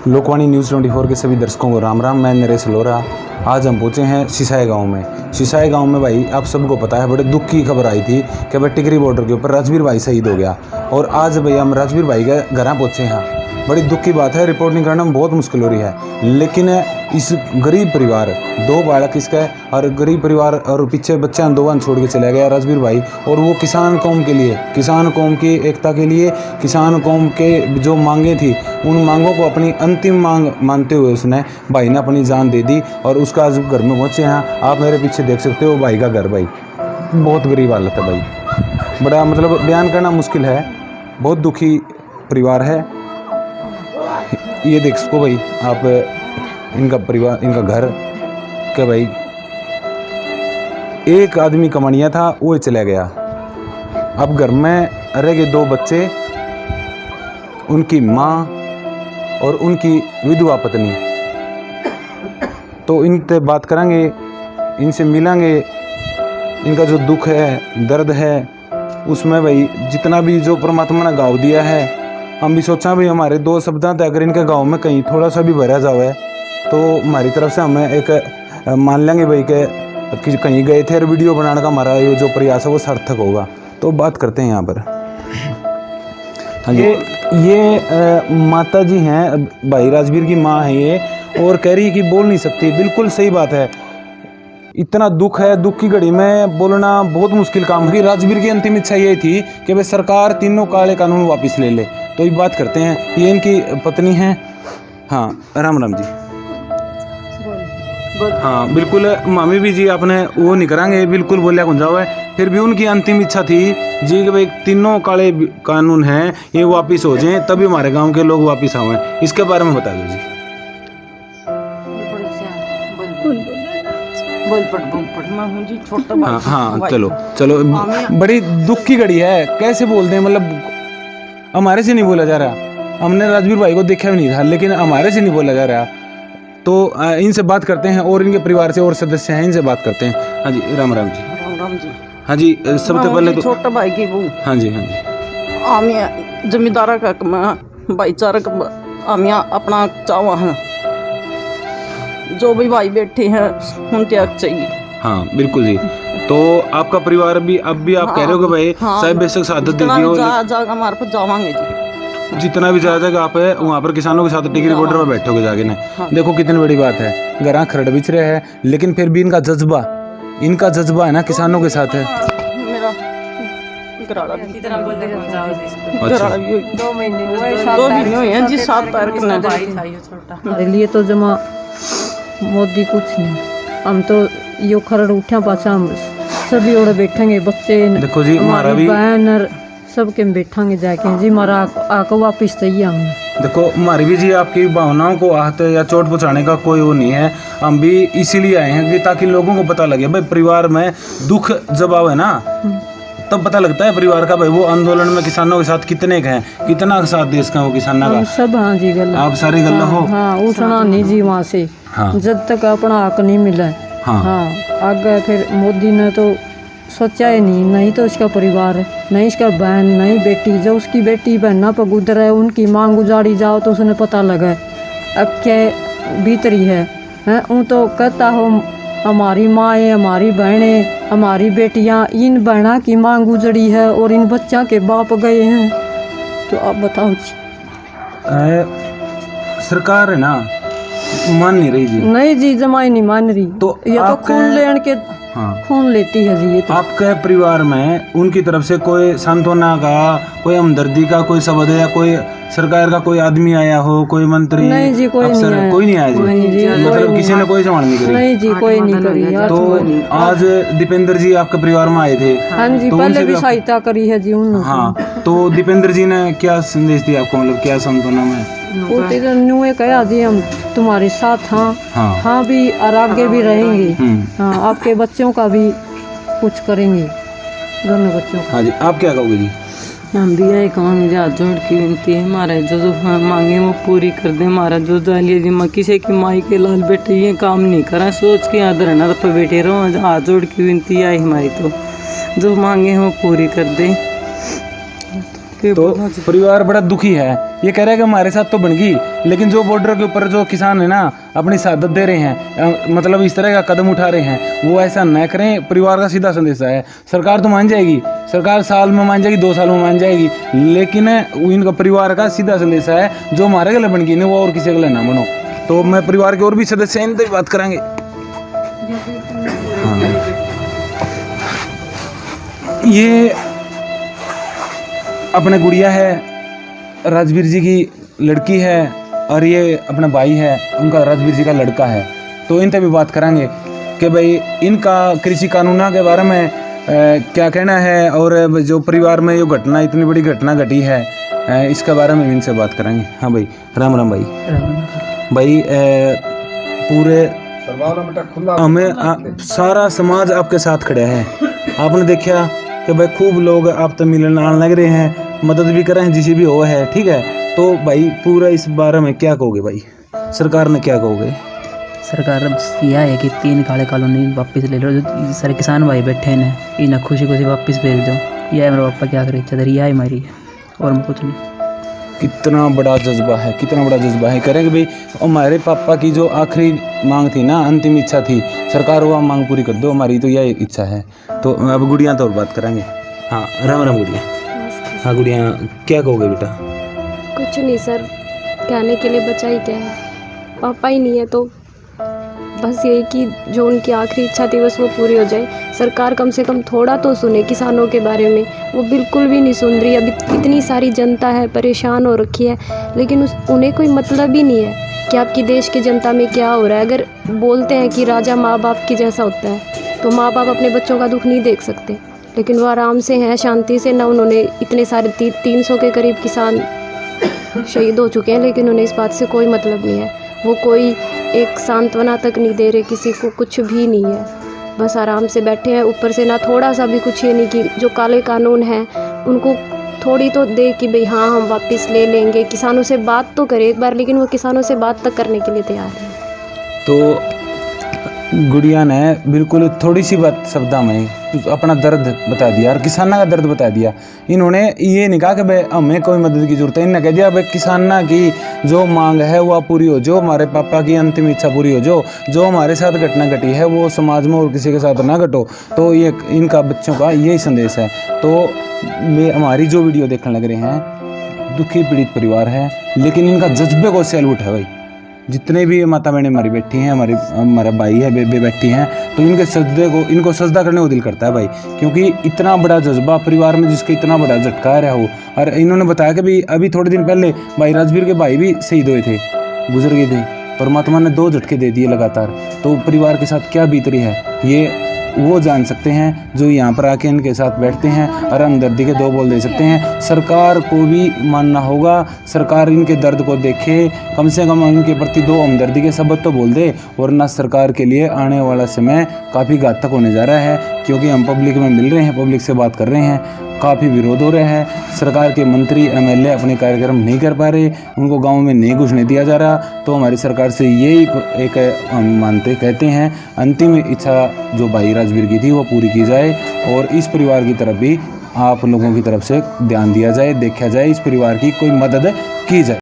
Lokvani news 24 के सभी दर्शकों को राम राम। मैं नरेश लोरा। आज हम पहुंचे हैं सिसाई गांव में। सिसाई गांव में भाई आप सबको पता है बड़े दुख की खबर आई थी कि भाई टिकरी बॉर्डर के ऊपर राजवीर भाई शहीद हो गया। और आज भाई हम राजवीर भाई के घर पहुंचे हैं। बड़ी दुख की बात है, रिपोर्टिंग करना में बहुत मुश्किल हो रही है, लेकिन इस गरीब परिवार, 2 बालक इसका है और गरीब परिवार और पीछे बच्चा 2 छोड़ के चला गया राजवीर भाई। और वो किसान कौम के लिए, किसान कौम की एकता के लिए, किसान कौम के जो मांगे थी उन मांगों को अपनी अंतिम मांग मानते हुए उसने भाई ने अपनी जान दे दी। और उसका आज घर में पहुँचे हैं। आप मेरे पीछे देख सकते हो भाई का घर। भाई बहुत गरीब हालत है भाई, बड़ा मतलब बयान करना मुश्किल है। बहुत दुखी परिवार है। ये देख सको भाई आप, इनका परिवार, इनका घर क्या भाई, एक आदमी कमानिया था वो चला गया। अब घर में रह गए 2 बच्चे, उनकी माँ और उनकी विधवा पत्नी। तो इनसे बात करेंगे, इनसे मिलेंगे, इनका जो दुख है, दर्द है, उसमें भाई जितना भी जो परमात्मा ने गाँव दिया है, हम भी सोचा भाई हमारे 2 शब्दां तक अगर इनके गांव में कहीं थोड़ा सा भी भरा जावे तो हमारी तरफ से हमें एक मान लेंगे भाई कि कहीं गए थे और वीडियो बनाने का हमारा ये जो प्रयास है वो सार्थक होगा। तो बात करते हैं यहाँ पर। हाँ जी, ये माता जी हैं, भाई राजवीर की माँ है ये, और कह रही है कि बोल नहीं सकती। बिल्कुल सही बात है, इतना दुख है, दुख की घड़ी में बोलना बहुत मुश्किल काम है। राजवीर की अंतिम इच्छा ये थी कि भाई सरकार तीनों काले कानून वापस ले ले। तो ये बात करते हैं, ये इनकी पत्नी हैं। हाँ राम राम जी। हाँ बिल्कुल मामी भी जी, आपने वो नहीं कराएंगे, बिल्कुल बोलिया कौन जाओ है। फिर भी उनकी अंतिम इच्छा थी जी कि भाई तीनों काले कानून हैं ये वापस हो जाएं, तभी हमारे गाँव के लोग वापस आवें। इसके बारे में बता दो जी। हाँ हाँ चलो चलो, बड़ी दुख की घड़ी है, कैसे बोलते हैं, मतलब हमारे से नहीं बोला जा रहा। हमने राजवीर भाई को देखा भी नहीं था, लेकिन हमारे से नहीं बोला जा रहा। तो इनसे बात करते हैं, और इनके परिवार से और सदस्य हैं, इनसे बात करते हैं। हाँ जी राम राम जी। राम राम जी। हाँ जी, सबसे पहले तो छोटा भाई की वो, हाँ जी हाँ जी, आमिया जमींदारा का भाईचारा का आमिया अपना चावा है, जो भी भाई बैठे हैं उन त्याग चाहिए। हाँ बिल्कुल जी। तो आपका परिवार भी, अब भी आप कह रहे हो कि भाई साहब बेशक शहादत दे दियो, हमारे पास जावांगे जी, जितना भी जाएगा आप है वहाँ पर किसानों के साथ टिकरी बॉर्डर पर बैठोगे जाके ना। देखो कितनी बड़ी बात है, घर खरड़ बिछ रहे हैं, लेकिन फिर भी इनका जज्बा है ना किसानों के साथ है। मेरा गराड़ा भी अच्छा। 2 महीने हुए हैं जी, 7 तारीख को। हमारे लिए तो जमा मोदी कुछ नहीं, हम तो यो खरड़ उठा पाछा हम सभी ओर बैठेंगे, बच्चे देखो जी हमारा भी बहन और सबके बैठांगे जाके जी, हमारा आको वापिस चाहिए हमें। देखो हमारी भी जी आपकी भावनाओं को आहत या चोट पहुंचाने का कोई वो नहीं है। हम भी इसीलिए आए हैं कि ताकि लोगों को पता लगे भाई परिवार में दुख जब आवे ना तब पता लगता है परिवार का, भाई वो आंदोलन में किसानों के साथ कितने के हैं, कितना साथ देश का वो किसानों का सब। हाँ जी गला, आप सारी गल्ला हो। हाँ उठना नहीं जी वहाँ से, जब तक अपना हक नहीं मिला। हाँ आगे फिर मोदी ने तो सोचा ही नहीं तो इसका परिवार, नहीं इसका बहन, नहीं बेटी, जो उसकी बेटी बहना पर गुजर है उनकी मांग गुजारी जाओ तो उसने पता लगा अब क्या भीतरी है। ऊँ तो कहता हो हमारी माँ है, हमारी बहनें, हमारी बेटियाँ, इन बहना की मांग गुजरी है और इन बच्चा के बाप गए हैं। तो आप बताओ जी। सरकार है ना मान नहीं रही जी। नहीं जी जमाई नहीं मान रही, तो ये तो खून लेने के खून लेती है जी। ये तो आपके परिवार में उनकी तरफ से कोई सांत्वना का, कोई हमदर्दी का कोई शब्द या कोई सरकार का कोई आदमी आया हो, कोई मंत्री, नहीं जी कोई नहीं आया, कोई नहीं आया जी, मतलब किसी ने कोई संभाल नहीं करी। नहीं जी कोई नहीं करी। तो आज दीपेंद्र जी आपके परिवार में आए थे। हाँ जी तो पहले भी सहायता करी है जी उन्होंने। हाँ तो दीपेंद्र जी ने क्या संदेश दिया आपको, मतलब क्या सांत्वना में? उन्होंने कहा जी हम तुम्हारे साथ हाँ भी और आगे भी रहेंगे। हाँ आपके बच्चों का भी कुछ करेंगे, दोनों बच्चों का। हाँ जी आप क्या कहोगे जी? हम भी यही कहेंगे, हाथ जोड़ की विनती है, हमारा जो मांगे वो पूरी कर दे। हमारा जो दालिया जी माँ किसी की माई के लाल बेटे ये काम नहीं करा, सोच के यहाँ धरना पर बैठे रहो। हाथ जोड़ की विनती आई हमारी, तो जो मांगे वो पूरी कर दे। तो परिवार बड़ा दुखी है। ये कह रहा है कि हमारे साथ तो बन गई, लेकिन जो बॉर्डर के ऊपर जो किसान है ना अपनी शहादत दे रहे हैं, मतलब इस तरह का कदम उठा रहे हैं, वो ऐसा न करें। परिवार का सीधा संदेशा है, सरकार तो मान जाएगी, सरकार साल में मान जाएगी, 2 साल में मान जाएगी, लेकिन इनका परिवार का सीधा संदेशा है जो हमारे गले बन गई ना वो और किसी गले ना बनो। तो मैं परिवार के और भी सदस्य हैं, इनसे भी बात करेंगे। हाँ। ये अपने गुड़िया है, राजवीर जी की लड़की है, और ये अपना भाई है, उनका राजवीर जी का लड़का है। तो इनसे भी बात करेंगे कि भाई इनका कृषि कानूनों के बारे में क्या कहना है, और जो परिवार में ये घटना, इतनी बड़ी घटना घटी है, इसके बारे में इनसे बात करेंगे। हाँ भाई, राम राम भाई। भाई पूरे हमें सारा समाज आपके साथ खड़ा है। आपने देखा कि भाई खूब लोग आप तो मिलने आने लग रहे हैं, मदद भी कर रहे हैं जिसे भी हो है, ठीक है। तो भाई पूरा इस बारे में क्या कहोगे भाई, सरकार ने क्या कहोगे? सरकार यह है कि 3 काले कॉलोनी वापस ले लो, जो सारे किसान भाई बैठे हैं इन्हें खुशी खुशी वापस भेज दो। यह है मेरे पापा क्या करे चदर, यह है हमारी, और मैं कुछ नहीं। कितना बड़ा जज्बा है, कितना बड़ा जज्बा है। करेंगे भाई हमारे पापा की जो आखिरी मांग थी ना, अंतिम इच्छा थी, सरकार वो मांग पूरी कर दो, हमारी तो यह इच्छा है। तो अब गुड़िया तो और बात करेंगे। हाँ राम राम गुड़िया। हाँ गुड़िया, क्या कहोगे बेटा? कुछ नहीं सर, कहने के लिए बचा ही क्या है, पापा ही नहीं है तो बस यही कि जो उनकी आखिरी इच्छा थी बस वो पूरी हो जाए। सरकार कम से कम थोड़ा तो सुने किसानों के बारे में, वो बिल्कुल भी नहीं सुन रही। अभी इतनी सारी जनता है परेशान हो रखी है, लेकिन उन्हें कोई मतलब ही नहीं है कि आपकी देश की जनता में क्या हो रहा है। अगर बोलते हैं कि राजा माँ बाप की जैसा होता है, तो माँ बाप अपने बच्चों का दुख नहीं देख सकते, लेकिन वो आराम से हैं, शांति से। ना उन्होंने इतने सारे 300 के करीब किसान शहीद हो चुके हैं, लेकिन उन्हें इस बात से कोई मतलब नहीं है। वो कोई एक सांत्वना तक नहीं दे रहे किसी को, कुछ भी नहीं है, बस आराम से बैठे हैं। ऊपर से ना थोड़ा सा भी कुछ ये नहीं कि जो काले कानून हैं उनको थोड़ी तो दे कि भाई हाँ हम वापस ले लेंगे, किसानों से बात तो करे एक बार, लेकिन वो किसानों से बात तक करने के लिए तैयार है। तो गुड़िया ने बिल्कुल थोड़ी सी बात शब्दों में अपना दर्द बता दिया और किसाना का दर्द बता दिया। इन्होंने ये नहीं कहा कि भाई हमें कोई मदद की जरूरत है, इन्होंने कह दिया भाई किसाना की जो मांग है वो पूरी हो, जो हमारे पापा की अंतिम इच्छा पूरी हो, जो हमारे साथ घटना घटी है वो समाज में और किसी के साथ ना घटो। तो ये इनका बच्चों का यही संदेश है। तो हमारी जो वीडियो देखने लग रहे हैं, दुखी पीड़ित परिवार है, लेकिन इनका जज्बे को सैल्यूट है भाई। जितने भी माता बहनें हमारी बैठी हैं, हमारा भाई है, बेबे बैठी हैं, तो इनके सजदे को, इनको सजदा करने को दिल करता है भाई, क्योंकि इतना बड़ा जज्बा परिवार में जिसका इतना बड़ा झटका रहा हो। और इन्होंने बताया कि भाई अभी थोड़े दिन पहले भाई राजवीर के भाई भी शहीद हुए थे, गुजर गए थे, परमात्मा ने 2 झटके दे दिए लगातार। तो परिवार के साथ क्या बीत रही है ये वो जान सकते हैं जो यहाँ पर आके इनके साथ बैठते हैं और हमदर्दी के 2 बोल दे सकते हैं। सरकार को भी मानना होगा, सरकार इनके दर्द को देखे, कम से कम इनके प्रति 2 हमदर्दी के शब्द तो बोल दे, वरना सरकार के लिए आने वाला समय काफ़ी घातक होने जा रहा है। क्योंकि हम पब्लिक में मिल रहे हैं, पब्लिक से बात कर रहे हैं, काफ़ी विरोध हो रहा है। सरकार के मंत्री MLA अपने कार्यक्रम नहीं कर पा रहे, उनको गाँव में नहीं घुसने दिया जा रहा। तो हमारी सरकार से यही एक हम कहते हैं अंतिम इच्छा जो भाई राजवीर की थी वो पूरी की जाए, और इस परिवार की तरफ भी आप लोगों की तरफ से ध्यान दिया जाए, देखा जाए, इस परिवार की कोई मदद की जाए।